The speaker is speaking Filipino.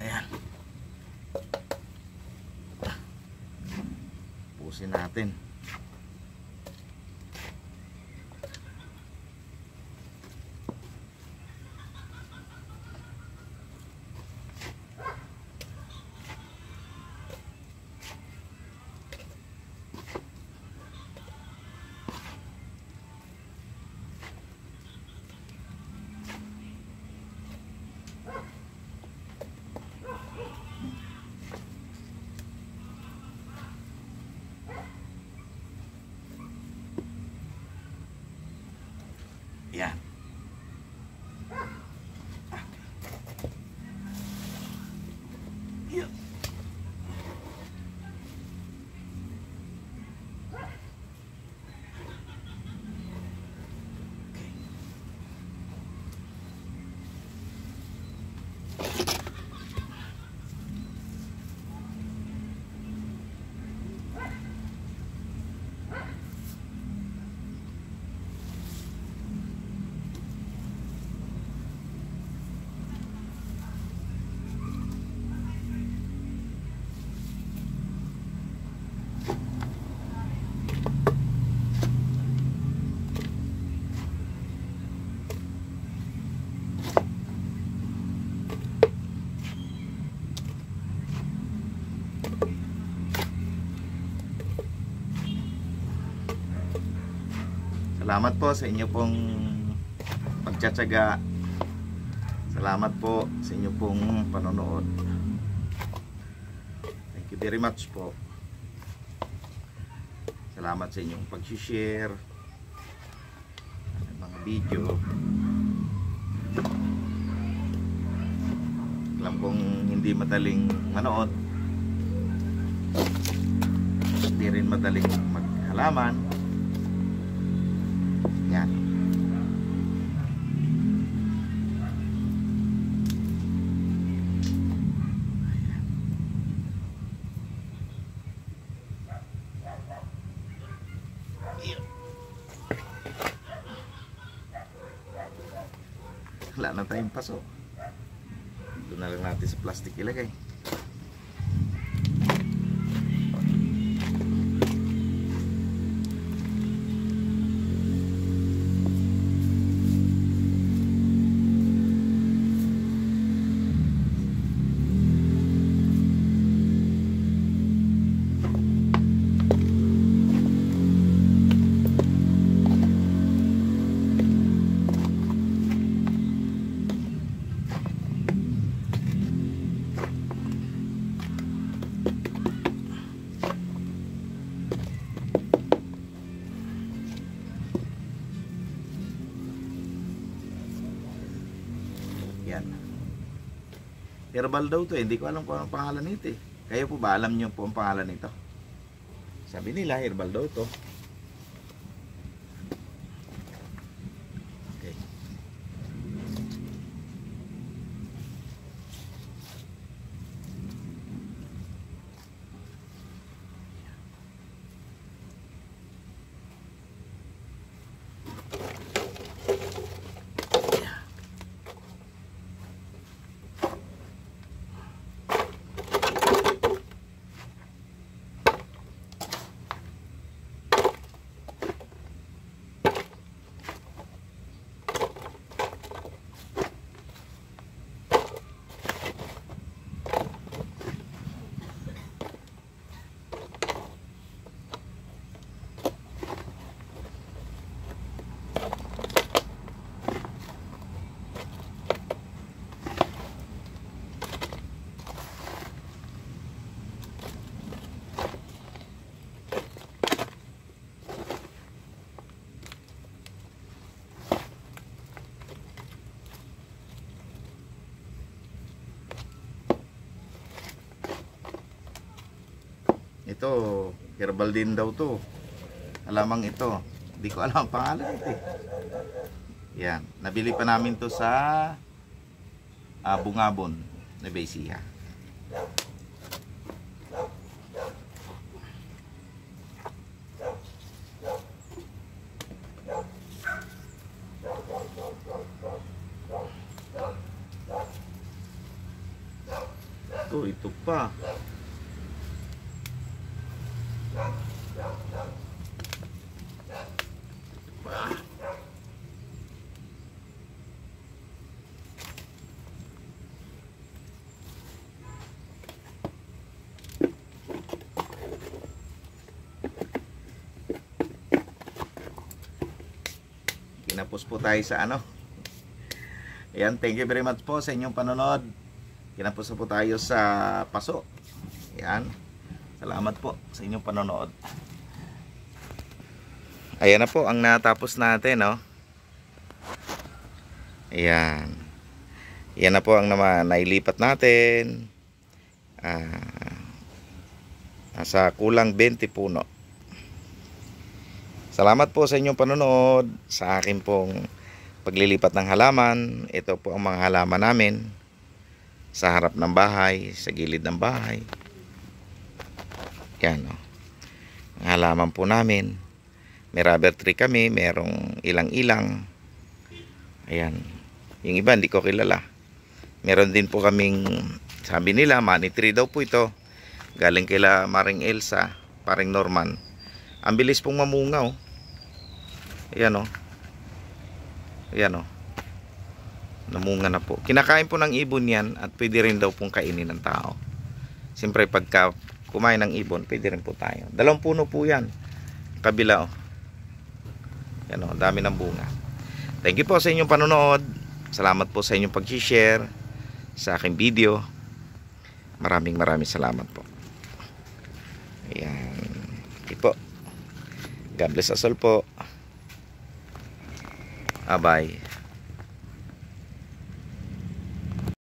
Ayan. Pusin natin. Yan. Yan. Salamat po sa inyo pong pagtsatsaga. Salamat po sa inyo pong panonood. Thank you very much po. Salamat sa inyong pag-share ng mga video. Alam kong hindi madaling manood, hindi rin madaling maghalaman. Yan. Wala na tayong paso. Ito na lang natin sa plastic ilagay. Yan. Herbal daw to, hindi ko alam kung anong pangalan nito eh. Kayo po ba alam niyo po ang pangalan nito? Sabi nila herbal daw to. Okay. Ito, herbal din daw to. Alamang ito. Hindi ko alam ang pangalan ito eh. Yan. Nabili pa namin to sa Bungabon, Nueva Ecija. to, ito pa. Kinapos po tayo sa ano. Ayan, thank you very much po sa inyong panonood. Kinapos po tayo sa paso. Ayan. Salamat po sa inyong panonood. Ayan na po ang natapos natin, no? Ayan. Ayan na po ang nailipat natin. Nasa kulang 20 puno. Salamat po sa inyong panonood sa akin pong paglilipat ng halaman. Ito po ang mga halaman namin sa harap ng bahay, sa gilid ng bahay. Yan, no? Ang halaman po namin. May rubber tree kami, merong ilang-ilang. Ayan. Yung iba hindi ko kilala. Meron din po kaming, sabi nila, money tree daw po ito. Galing kila Maring Elsa, Paring Norman. Ang bilis pong mamunga, oh. Ayan, oh. Ayan, oh. Namunga na po. Kinakain po ng ibon yan at pwede rin daw pong kainin ng tao. Siyempre pagka kumain ng ibon, pwede rin po tayo. 2 puno po yan. Kabila, oh. Ayan, oh. Dami ng bunga. Thank you po sa inyong panonood. Salamat po sa inyong pag-share sa aking video. Maraming salamat po. Ayan. Okay po. God bless us all po. Bye.